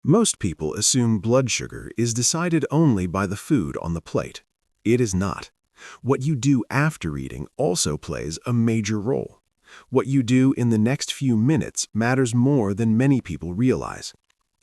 Most people assume blood sugar is decided only by the food on the plate. It is not. What you do after eating also plays a major role. What you do in the next few minutes matters more than many people realize.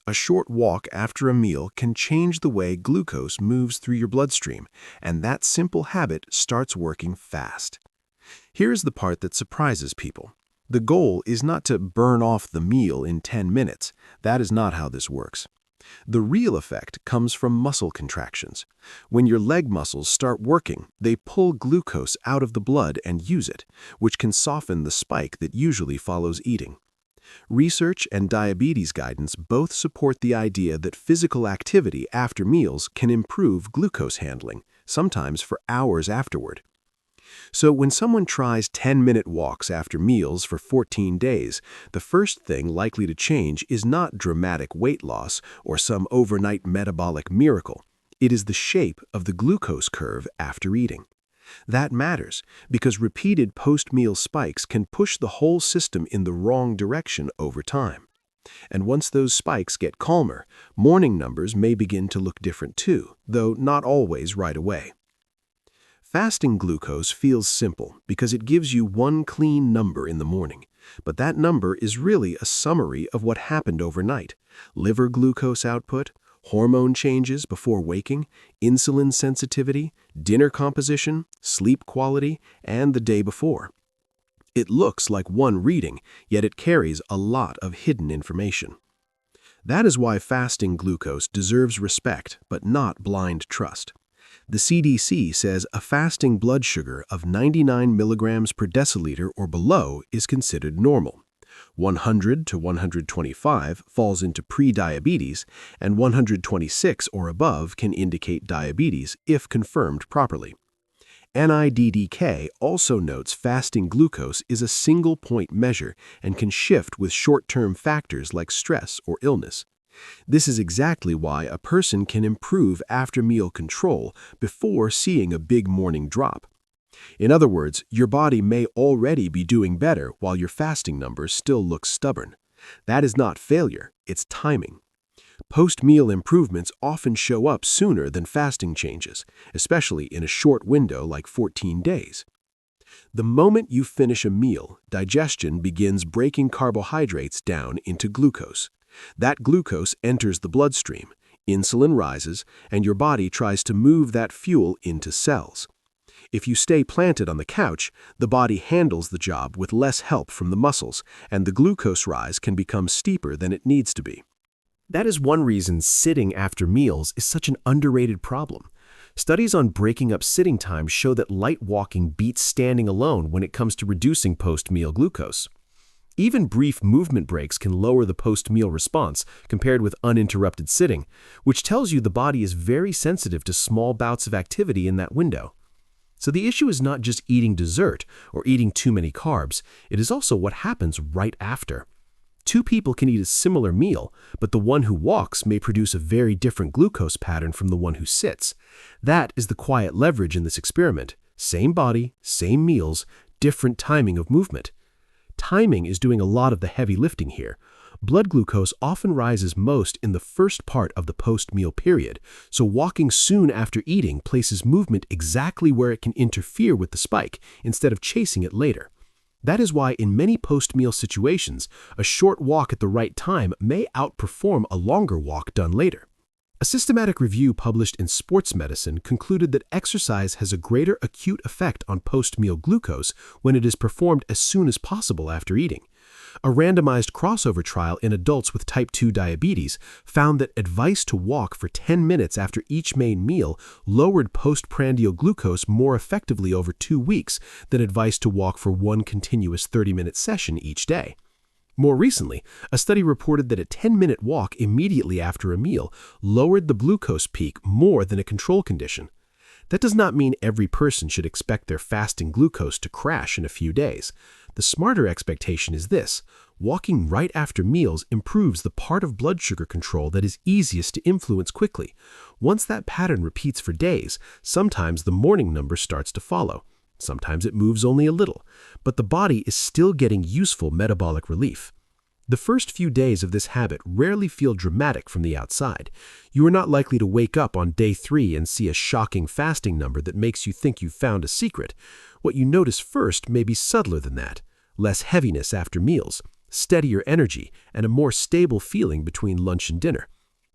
A short walk after a meal can change the way glucose moves through your bloodstream, and that simple habit starts working fast. Here's the part that surprises people. The goal is not to burn off the meal in 10 minutes. That is not how this works. The real effect comes from muscle contractions. When your leg muscles start working, they pull glucose out of the blood and use it, which can soften the spike that usually follows eating. Research and diabetes guidance both support the idea that physical activity after meals can improve glucose handling, sometimes for hours afterward. So when someone tries 10-minute walks after meals for 14 days, the first thing likely to change is not dramatic weight loss or some overnight metabolic miracle. It is the shape of the glucose curve after eating. That matters because repeated post-meal spikes can push the whole system in the wrong direction over time. And once those spikes get calmer, morning numbers may begin to look different too, though not always right away. Fasting glucose feels simple because it gives you one clean number in the morning, but that number is really a summary of what happened overnight: liver glucose output, hormone changes before waking, insulin sensitivity, dinner composition, sleep quality, and the day before. It looks like one reading, yet it carries a lot of hidden information. That is why fasting glucose deserves respect, but not blind trust. The CDC says a fasting blood sugar of 99 milligrams per deciliter or below is considered normal. 100 to 125 falls into pre-diabetes, and 126 or above can indicate diabetes if confirmed properly. NIDDK also notes fasting glucose is a single-point measure and can shift with short-term factors like stress or illness. This is exactly why a person can improve after-meal control before seeing a big morning drop. In other words, your body may already be doing better while your fasting numbers still look stubborn. That is not failure, it's timing. Post-meal improvements often show up sooner than fasting changes, especially in a short window like 14 days. The moment you finish a meal, digestion begins breaking carbohydrates down into glucose. That glucose enters the bloodstream, insulin rises, and your body tries to move that fuel into cells. If you stay planted on the couch, the body handles the job with less help from the muscles, and the glucose rise can become steeper than it needs to be. That is one reason sitting after meals is such an underrated problem. Studies on breaking up sitting time show that light walking beats standing alone when it comes to reducing post-meal glucose. Even brief movement breaks can lower the post-meal response compared with uninterrupted sitting, which tells you the body is very sensitive to small bouts of activity in that window. So the issue is not just eating dessert or eating too many carbs, it is also what happens right after. Two people can eat a similar meal, but the one who walks may produce a very different glucose pattern from the one who sits. That is the quiet leverage in this experiment. Same body, same meals, different timing of movement. Timing is doing a lot of the heavy lifting here. Blood glucose often rises most in the first part of the post-meal period, so walking soon after eating places movement exactly where it can interfere with the spike instead of chasing it later. That is why in many post-meal situations, a short walk at the right time may outperform a longer walk done later. A systematic review published in Sports Medicine concluded that exercise has a greater acute effect on post-meal glucose when it is performed as soon as possible after eating. A randomized crossover trial in adults with type 2 diabetes found that advice to walk for 10 minutes after each main meal lowered postprandial glucose more effectively over 2 weeks than advice to walk for one continuous 30-minute session each day. More recently, a study reported that a 10-minute walk immediately after a meal lowered the glucose peak more than a control condition. That does not mean every person should expect their fasting glucose to crash in a few days. The smarter expectation is this: walking right after meals improves the part of blood sugar control that is easiest to influence quickly. Once that pattern repeats for days, sometimes the morning number starts to follow. Sometimes it moves only a little, but the body is still getting useful metabolic relief. The first few days of this habit rarely feel dramatic from the outside. You are not likely to wake up on day 3 and see a shocking fasting number that makes you think you've found a secret. What you notice first may be subtler than that. Less heaviness after meals, steadier energy, and a more stable feeling between lunch and dinner.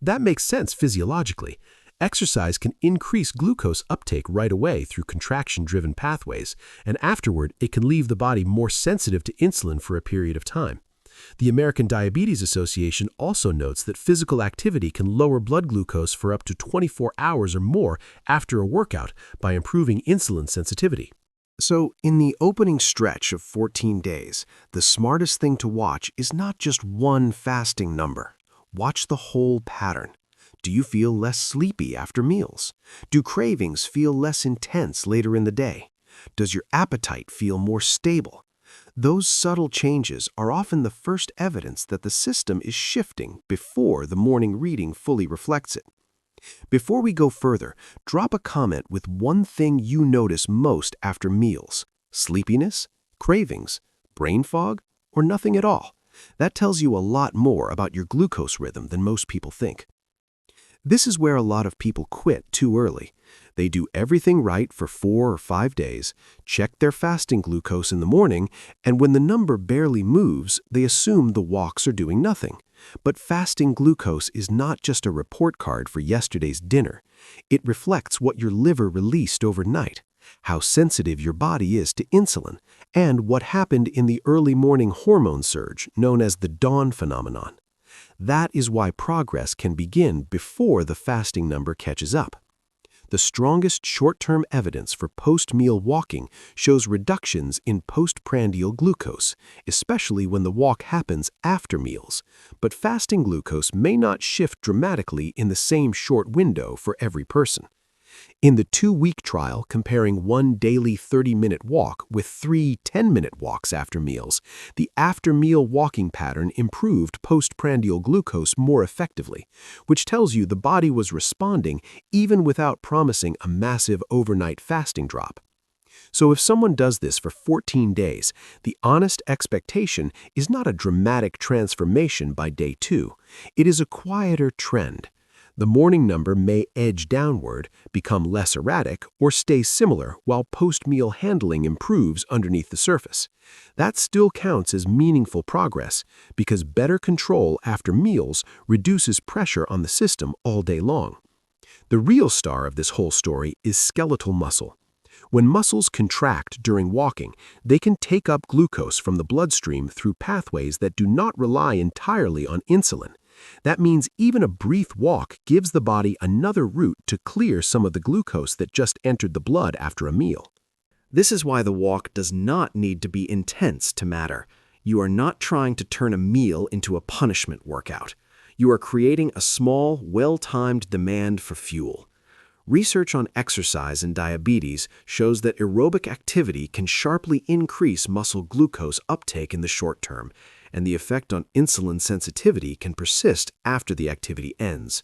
That makes sense physiologically. Exercise can increase glucose uptake right away through contraction-driven pathways, and afterward it can leave the body more sensitive to insulin for a period of time. The American Diabetes Association also notes that physical activity can lower blood glucose for up to 24 hours or more after a workout by improving insulin sensitivity. So, in the opening stretch of 14 days, the smartest thing to watch is not just one fasting number. Watch the whole pattern. Do you feel less sleepy after meals? Do cravings feel less intense later in the day? Does your appetite feel more stable? Those subtle changes are often the first evidence that the system is shifting before the morning reading fully reflects it. Before we go further, drop a comment with one thing you notice most after meals: sleepiness, cravings, brain fog, or nothing at all. That tells you a lot more about your glucose rhythm than most people think. This is where a lot of people quit too early. They do everything right for 4 or 5 days, check their fasting glucose in the morning, and when the number barely moves, they assume the walks are doing nothing. But fasting glucose is not just a report card for yesterday's dinner. It reflects what your liver released overnight, how sensitive your body is to insulin, and what happened in the early morning hormone surge known as the dawn phenomenon. That is why progress can begin before the fasting number catches up. The strongest short-term evidence for post-meal walking shows reductions in postprandial glucose, especially when the walk happens after meals. But fasting glucose may not shift dramatically in the same short window for every person. In the 2-week trial comparing one daily 30-minute walk with 3 10-minute walks after meals, the after-meal walking pattern improved postprandial glucose more effectively, which tells you the body was responding even without promising a massive overnight fasting drop. So if someone does this for 14 days, the honest expectation is not a dramatic transformation by day 2. It is a quieter trend. The morning number may edge downward, become less erratic, or stay similar while post-meal handling improves underneath the surface. That still counts as meaningful progress because better control after meals reduces pressure on the system all day long. The real star of this whole story is skeletal muscle. When muscles contract during walking, they can take up glucose from the bloodstream through pathways that do not rely entirely on insulin. That means even a brief walk gives the body another route to clear some of the glucose that just entered the blood after a meal. This is why the walk does not need to be intense to matter. You are not trying to turn a meal into a punishment workout. You are creating a small, well-timed demand for fuel. Research on exercise and diabetes shows that aerobic activity can sharply increase muscle glucose uptake in the short term, and the effect on insulin sensitivity can persist after the activity ends.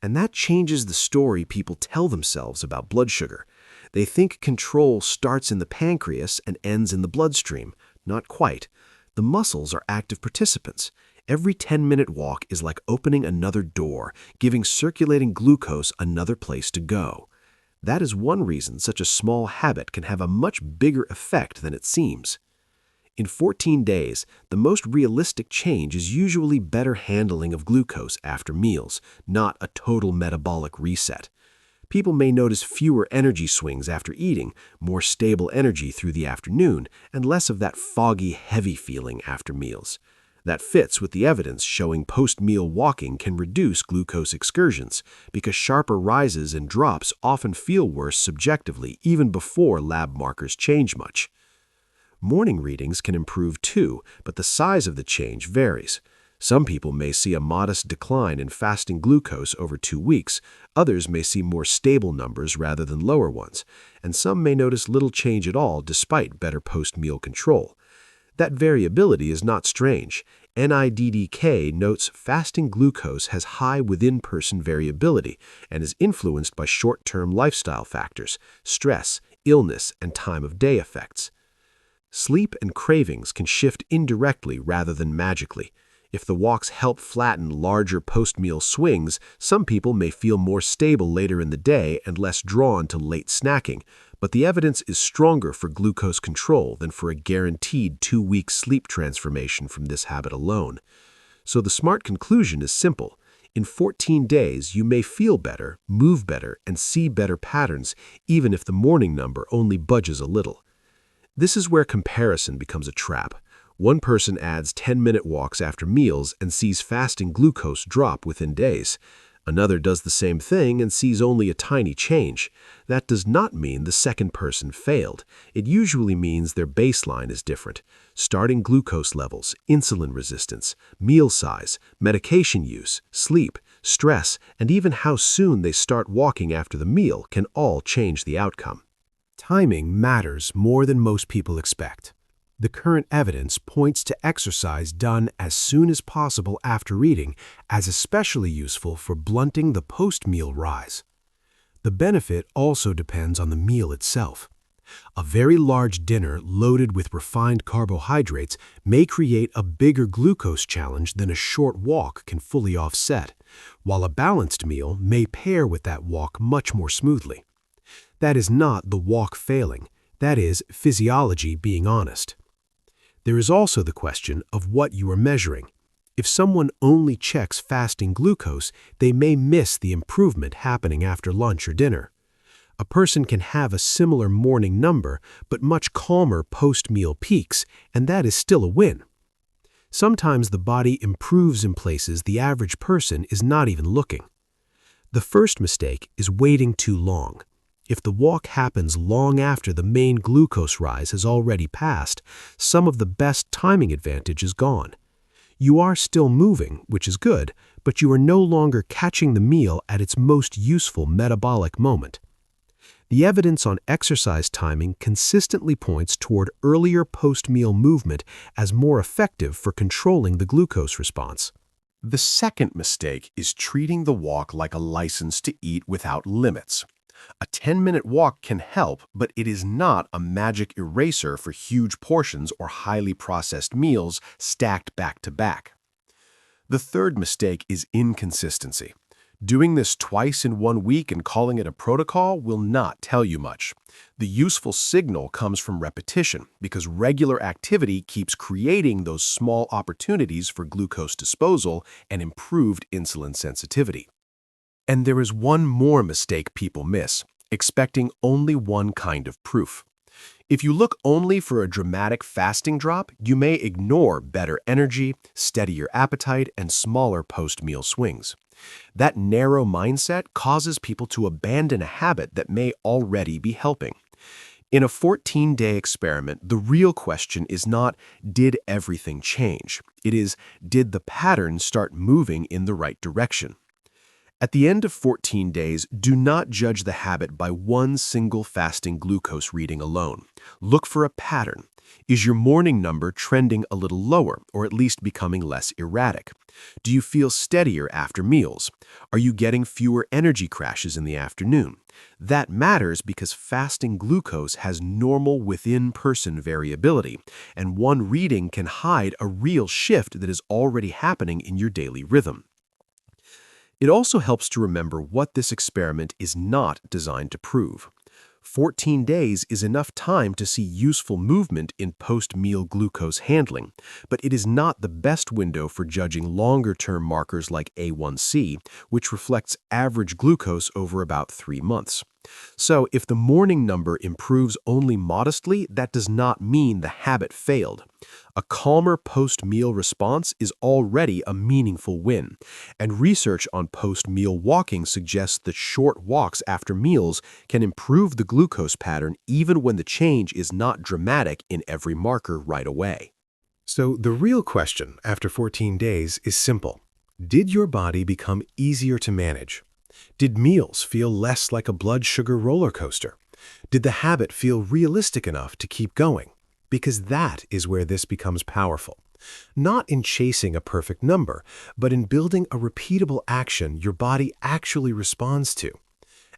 And that changes the story people tell themselves about blood sugar. They think control starts in the pancreas and ends in the bloodstream. Not quite. The muscles are active participants. Every 10-minute walk is like opening another door, giving circulating glucose another place to go. That is one reason such a small habit can have a much bigger effect than it seems. In 14 days, the most realistic change is usually better handling of glucose after meals, not a total metabolic reset. People may notice fewer energy swings after eating, more stable energy through the afternoon, and less of that foggy, heavy feeling after meals. That fits with the evidence showing post-meal walking can reduce glucose excursions, because sharper rises and drops often feel worse subjectively even before lab markers change much. Morning readings can improve too, but the size of the change varies. Some people may see a modest decline in fasting glucose over 2 weeks, others may see more stable numbers rather than lower ones, and some may notice little change at all despite better post-meal control. That variability is not strange. NIDDK notes fasting glucose has high within-person variability and is influenced by short-term lifestyle factors, stress, illness, and time-of-day effects. Sleep and cravings can shift indirectly rather than magically. If the walks help flatten larger post-meal swings, some people may feel more stable later in the day and less drawn to late snacking, but the evidence is stronger for glucose control than for a guaranteed 2-week sleep transformation from this habit alone. So the smart conclusion is simple. In 14 days, you may feel better, move better, and see better patterns, even if the morning number only budges a little. This is where comparison becomes a trap. One person adds 10-minute walks after meals and sees fasting glucose drop within days. Another does the same thing and sees only a tiny change. That does not mean the second person failed. It usually means their baseline is different. Starting glucose levels, insulin resistance, meal size, medication use, sleep, stress, and even how soon they start walking after the meal can all change the outcome. Timing matters more than most people expect. The current evidence points to exercise done as soon as possible after eating as especially useful for blunting the post-meal rise. The benefit also depends on the meal itself. A very large dinner loaded with refined carbohydrates may create a bigger glucose challenge than a short walk can fully offset, while a balanced meal may pair with that walk much more smoothly. That is not the walk failing. That is physiology being honest. There is also the question of what you are measuring. If someone only checks fasting glucose, they may miss the improvement happening after lunch or dinner. A person can have a similar morning number, but much calmer post-meal peaks, and that is still a win. Sometimes the body improves in places the average person is not even looking. The first mistake is waiting too long. If the walk happens long after the main glucose rise has already passed, some of the best timing advantage is gone. You are still moving, which is good, but you are no longer catching the meal at its most useful metabolic moment. The evidence on exercise timing consistently points toward earlier post-meal movement as more effective for controlling the glucose response. The second mistake is treating the walk like a license to eat without limits. A 10-minute walk can help, but it is not a magic eraser for huge portions or highly processed meals stacked back to back. The third mistake is inconsistency. Doing this twice in 1 week and calling it a protocol will not tell you much. The useful signal comes from repetition, because regular activity keeps creating those small opportunities for glucose disposal and improved insulin sensitivity. And there is one more mistake people miss, expecting only one kind of proof. If you look only for a dramatic fasting drop, you may ignore better energy, steadier appetite, and smaller post-meal swings. That narrow mindset causes people to abandon a habit that may already be helping. In a 14-day experiment, the real question is not, did everything change? It is, did the pattern start moving in the right direction? At the end of 14 days, do not judge the habit by one single fasting glucose reading alone. Look for a pattern. Is your morning number trending a little lower, or at least becoming less erratic? Do you feel steadier after meals? Are you getting fewer energy crashes in the afternoon? That matters because fasting glucose has normal within-person variability, and one reading can hide a real shift that is already happening in your daily rhythm. It also helps to remember what this experiment is not designed to prove. 14 days is enough time to see useful movement in post-meal glucose handling, but it is not the best window for judging longer-term markers like A1C, which reflects average glucose over about 3 months. So if the morning number improves only modestly, that does not mean the habit failed. A calmer post-meal response is already a meaningful win, and research on post-meal walking suggests that short walks after meals can improve the glucose pattern even when the change is not dramatic in every marker right away. So the real question after 14 days is simple. Did your body become easier to manage? Did meals feel less like a blood sugar roller coaster? Did the habit feel realistic enough to keep going? Because that is where this becomes powerful. Not in chasing a perfect number, but in building a repeatable action your body actually responds to.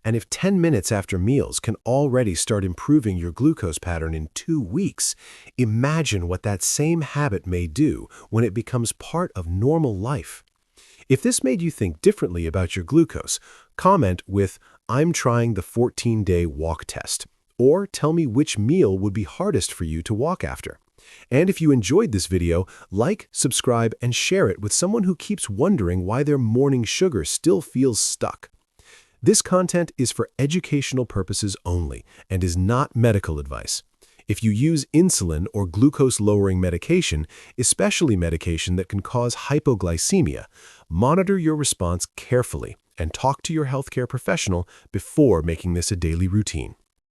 And if 10 minutes after meals can already start improving your glucose pattern in 2 weeks, imagine what that same habit may do when it becomes part of normal life. If this made you think differently about your glucose, comment with, "I'm trying the 14-day walk test," or tell me which meal would be hardest for you to walk after. And if you enjoyed this video, like, subscribe, and share it with someone who keeps wondering why their morning sugar still feels stuck. This content is for educational purposes only and is not medical advice. If you use insulin or glucose-lowering medication, especially medication that can cause hypoglycemia, monitor your response carefully and talk to your healthcare professional before making this a daily routine.